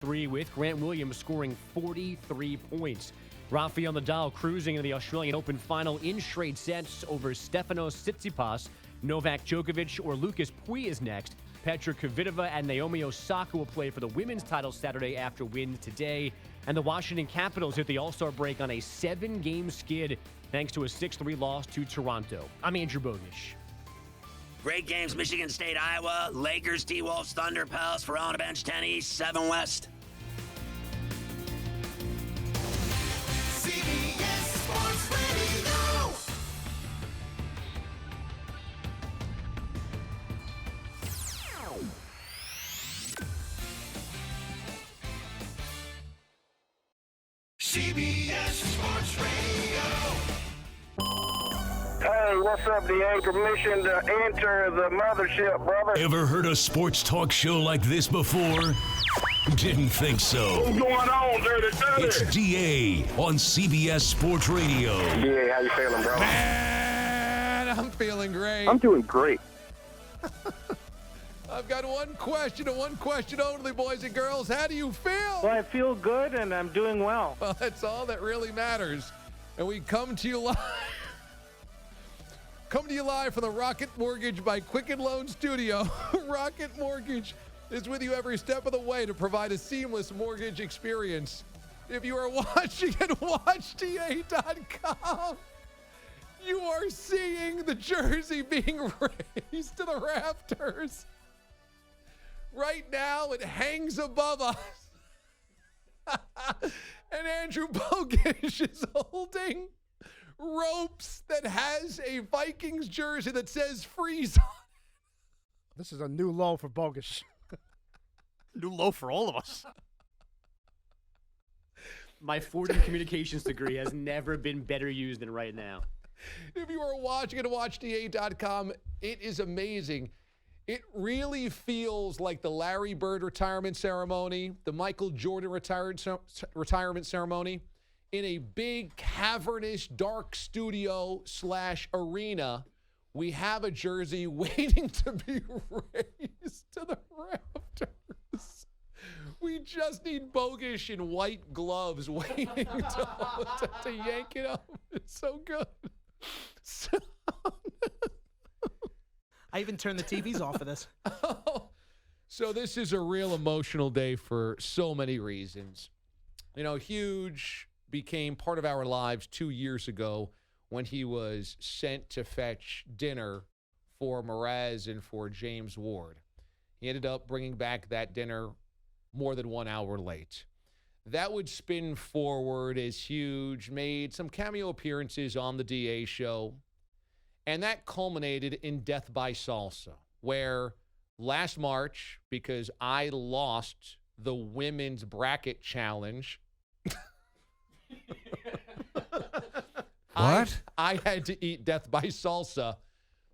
3 with Grant Williams scoring 43 points. Rafael Nadal cruising in the Australian Open final in straight sets over Stefanos Tsitsipas. Novak Djokovic or Lucas Pouille is next. Petra Kvitova and Naomi Osaka will play for the women's title Saturday after win today. And the Washington Capitals hit the All-Star break on a 7-game skid thanks to a 6-3 loss to Toronto. I'm Andrew Bogish. Great games, Michigan State, Iowa, Lakers, T-Wolves, Thunder, Pels, Verona Bench, 10 East, 7 West. CBS Sports Radio. CBS Sports Radio. Hey, what's up? The anchor mission to enter the mothership, brother. Ever heard a sports talk show like this before? Didn't think so. What's going on, Dirty? It's DA on CBS Sports Radio. Yeah, how you feeling, bro? Man, I'm feeling great. I'm doing great. I've got one question and one question only, boys and girls. How do you feel? Well, I feel good and I'm doing well. Well, that's all that really matters. And we come to you live. Come to you live from the Rocket Mortgage by Quicken Loan Studio. Rocket Mortgage is with you every step of the way to provide a seamless mortgage experience. If you are watching at WatchDA.com, you are seeing the jersey being raised to the rafters. Right now, it hangs above us. And Andrew Bogish is holding ropes that has a Vikings jersey that says freeze on it. This is a new low for Bogish. New low for all of us. My Fordham communications degree has never been better used than right now. If you are watching at WatchDA.com, it is amazing. It really feels like the Larry Bird retirement ceremony, the Michael Jordan retirement ceremony, in a big, cavernous, dark studio / arena. We have a jersey waiting to be raised to the rafters. We just need Bogish in white gloves waiting to yank it up. It's so good. I even turned the TVs off for this. So this is a real emotional day for so many reasons. You know, Huge became part of our lives 2 years ago when he was sent to fetch dinner for Mraz and for James Ward. He ended up bringing back that dinner more than 1 hour late. That would spin forward as Huge made some cameo appearances on the DA show, and that culminated in Death by Salsa, where last March, because I lost the women's bracket challenge, I had to eat Death by Salsa.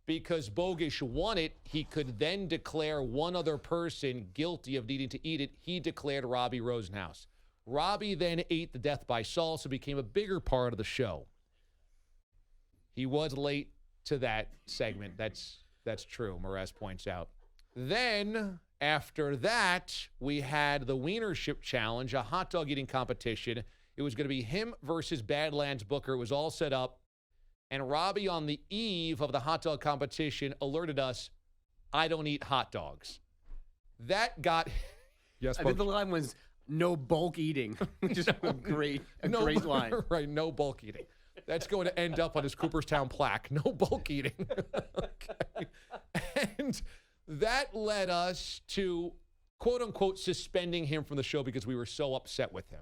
Because Bogish won it, he could then declare one other person guilty of needing to eat it. He declared Robbie Rosenhaus. Robbie then ate the Death by Salsa, became a bigger part of the show. He was late to that segment. That's true, Mraz points out. Then, after that, we had the Wienership Challenge, a hot dog eating competition. It was going to be him versus Badlands Booker. It was all set up. And Robbie, on the eve of the hot dog competition, alerted us, I don't eat hot dogs. That got... Yes, I think the line was, no bulk eating, which is a great line. Right, no bulk eating. That's going to end up on his Cooperstown plaque. No bulk eating. Okay. And that led us to, quote-unquote, suspending him from the show because we were so upset with him.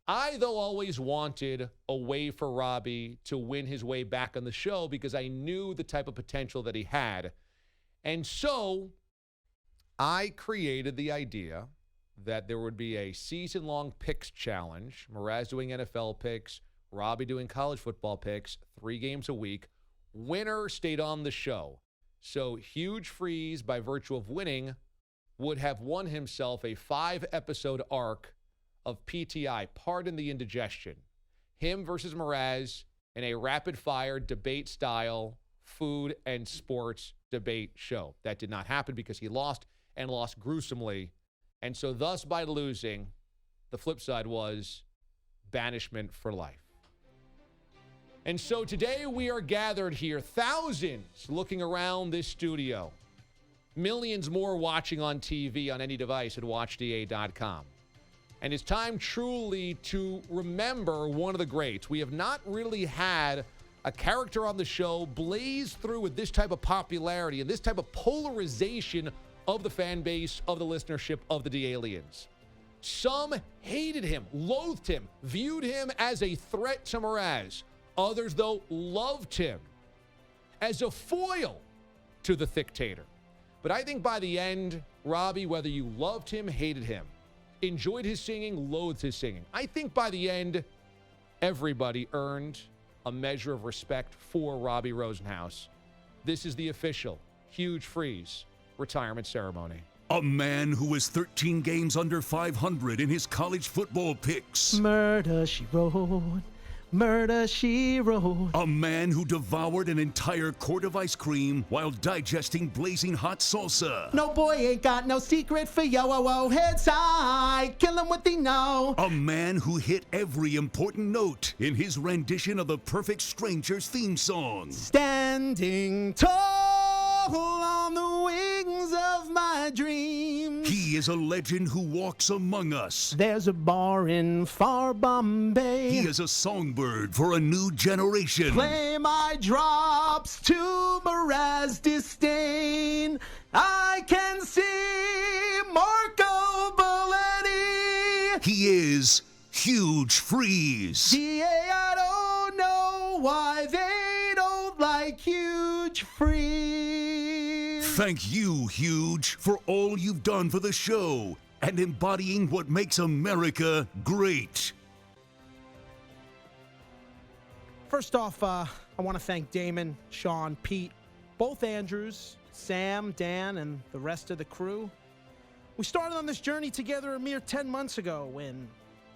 I, though, always wanted a way for Robbie to win his way back on the show because I knew the type of potential that he had. And so I created the idea that there would be a season-long picks challenge, Mraz doing NFL picks, Robbie doing college football picks, 3 games a week. Winner stayed on the show. So Huge Freeze, by virtue of winning, would have won himself a 5-episode arc of PTI, Pardon the Indigestion. Him versus Mraz in a rapid-fire debate-style food and sports debate show. That did not happen because he lost, and lost gruesomely. And so thus, by losing, The flip side was banishment for life. And so today we are gathered here, thousands looking around this studio, millions more watching on TV on any device at watchda.com. And it's time truly to remember one of the greats. We have not really had a character on the show blaze through with this type of popularity and this type of polarization of the fan base, of the listenership, of the D-Aliens. Some hated him, loathed him, viewed him as a threat to Mraz. Others, though, loved him as a foil to the Thictator. But I think by the end, Robbie, whether you loved him, hated him, enjoyed his singing, loathed his singing, I think by the end, everybody earned a measure of respect for Robbie Rosenhaus. This is the official Huge Freeze retirement ceremony. A man who was 13 games under 500 in his college football picks. Murder, she wrote. Murder, she wrote. A man who devoured an entire quart of ice cream while digesting blazing hot salsa. No boy ain't got no secret for yo, oh, oh, heads high, kill him with the no. A man who hit every important note in his rendition of the Perfect Strangers theme song. Standing tall on the wings of my dreams. He is a legend who walks among us. There's a bar in far Bombay. He is a songbird for a new generation. Play my drops to Mraz disdain. I can see Marco Belletti. He is Huge Freeze. DA, I don't know why they don't like Huge Freeze. Thank you, Huge, for all you've done for the show and embodying what makes America great. First off, I want to thank Damon, Sean, Pete, both Andrews, Sam, Dan, and the rest of the crew. We started on this journey together a mere 10 months ago when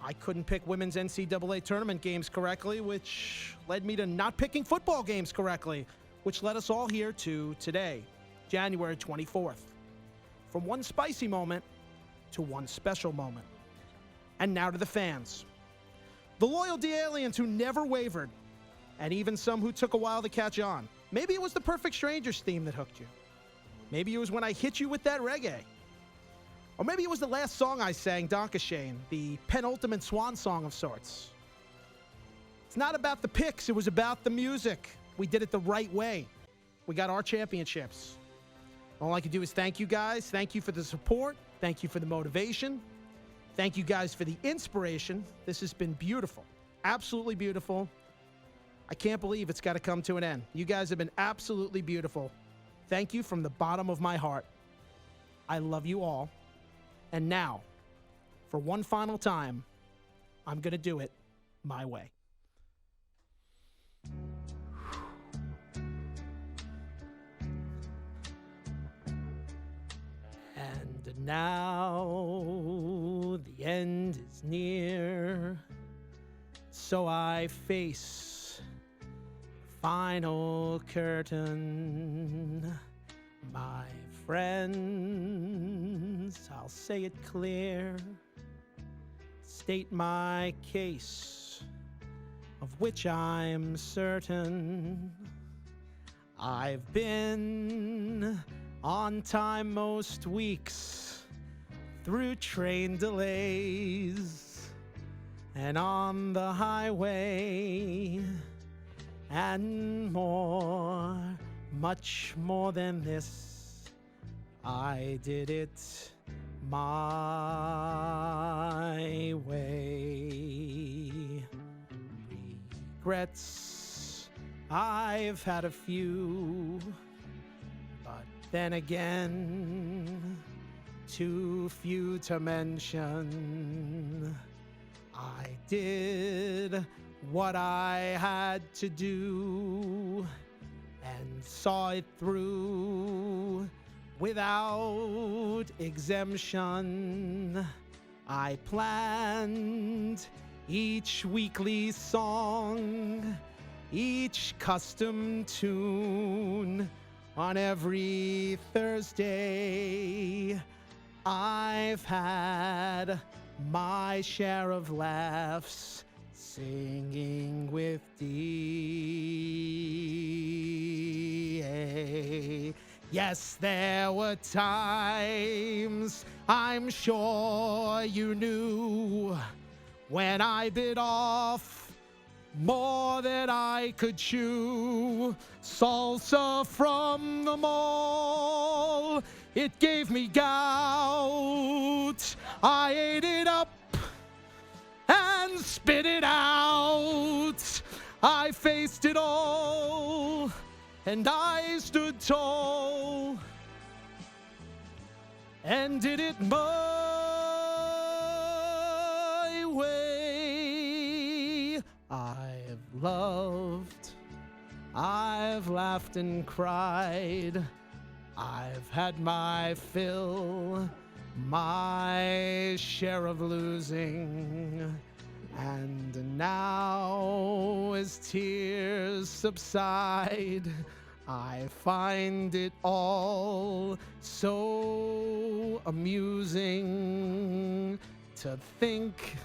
I couldn't pick women's NCAA tournament games correctly, which led me to not picking football games correctly, which led us all here to today, January 24th. From one spicy moment to one special moment. And now to the fans. The loyal D-Aliens who never wavered, and even some who took a while to catch on. Maybe it was the Perfect Strangers theme that hooked you. Maybe it was when I hit you with that reggae. Or maybe it was the last song I sang, Donkashane, the penultimate swan song of sorts. It's not about the picks, it was about the music. We did it the right way. We got our championships. All I can do is thank you guys. Thank you for the support. Thank you for the motivation. Thank you guys for the inspiration. This has been beautiful. Absolutely beautiful. I can't believe it's got to come to an end. You guys have been absolutely beautiful. Thank you from the bottom of my heart. I love you all. And now, for one final time, I'm going to do it my way. And now the end is near, so I face final curtain. My friends, I'll say it clear, state my case, of which I'm certain. I've been on time most weeks, through train delays, and on the highway, and more, much more than this. I did it my way. Regrets, I've had a few, but then again, too few to mention. I did what I had to do and saw it through without exemption. I planned each weekly song, each custom tune on every Thursday. I've had my share of laughs, singing with D.A. Yes, there were times I'm sure you knew when I bit off more than I could chew. Salsa from the mall, it gave me gout. I ate it up and spit it out. I faced it all and I stood tall and did it my way. I've loved, I've laughed and cried, I've had my fill, my share of losing. And now as tears subside, I find it all so amusing to think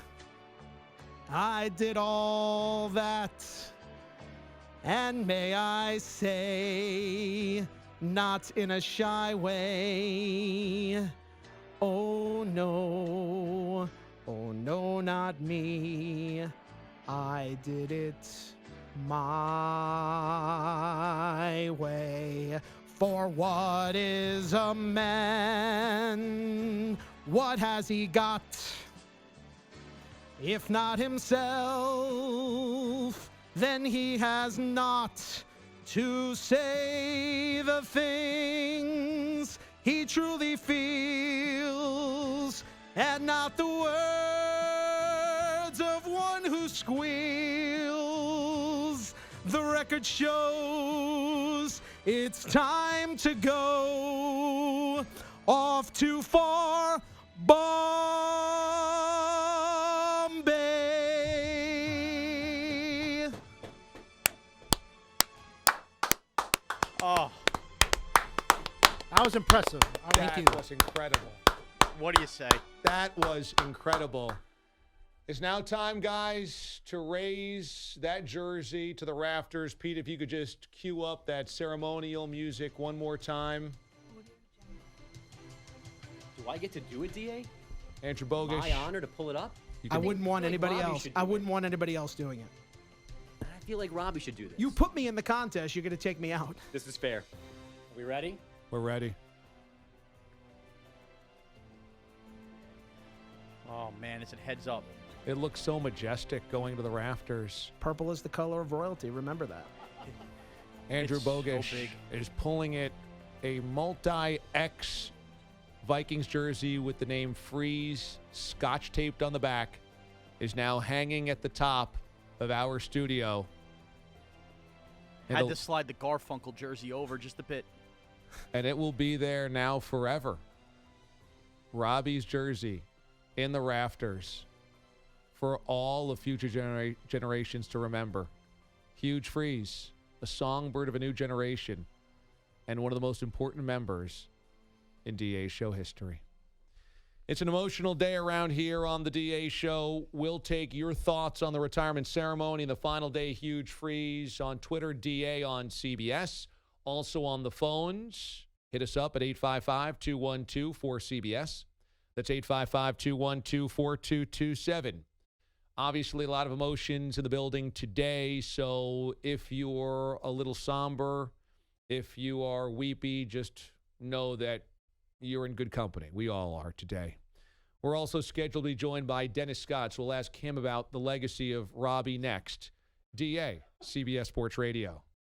I did all that. And may I say, not in a shy way, oh no, not me. I did it my way. For what is a man? What has he got? If not himself, then he has not to say the things he truly feels, and not the words of one who squeals. The record shows it's time to go off too far, Bombay. Oh, that was impressive. Thank you. That was incredible. What do you say? That was incredible. It's now time, guys, to raise that jersey to the rafters. Pete, if you could just cue up that ceremonial music one more time. Do I get to do it, DA? Andrew Bogish. My honor to pull it up? I wouldn't want I feel like anybody Robbie else. should do I it. wouldn't want anybody else doing it. I feel like Robbie should do this. You put me in the contest, you're going to take me out. This is fair. Are we ready? We're ready. Oh, man, it's a heads up. It looks so majestic going to the rafters. Purple is the color of royalty. Remember that. Andrew It's so Bogish big. is pulling it, a multi-X Vikings jersey with the name Freeze scotch taped on the back, is now hanging at the top of our studio. Had It'll- to slide the Garfunkel jersey over just a bit. And it will be there now forever. Robbie's jersey in the rafters for all of future generations to remember. Huge Freeze, a songbird of a new generation, and one of the most important members in DA show history. It's an emotional day around here on the DA show. We'll take your thoughts on the retirement ceremony and the final day Huge Freeze on Twitter, DA on CBS. Also on the phones, hit us up at 855-212-4CBS. That's 855-212-4227. Obviously, a lot of emotions in the building today, so if you're a little somber, if you are weepy, just know that you're in good company. We all are today. We're also scheduled to be joined by Dennis Scott, so we'll ask him about the legacy of Robbie next. DA, CBS Sports Radio.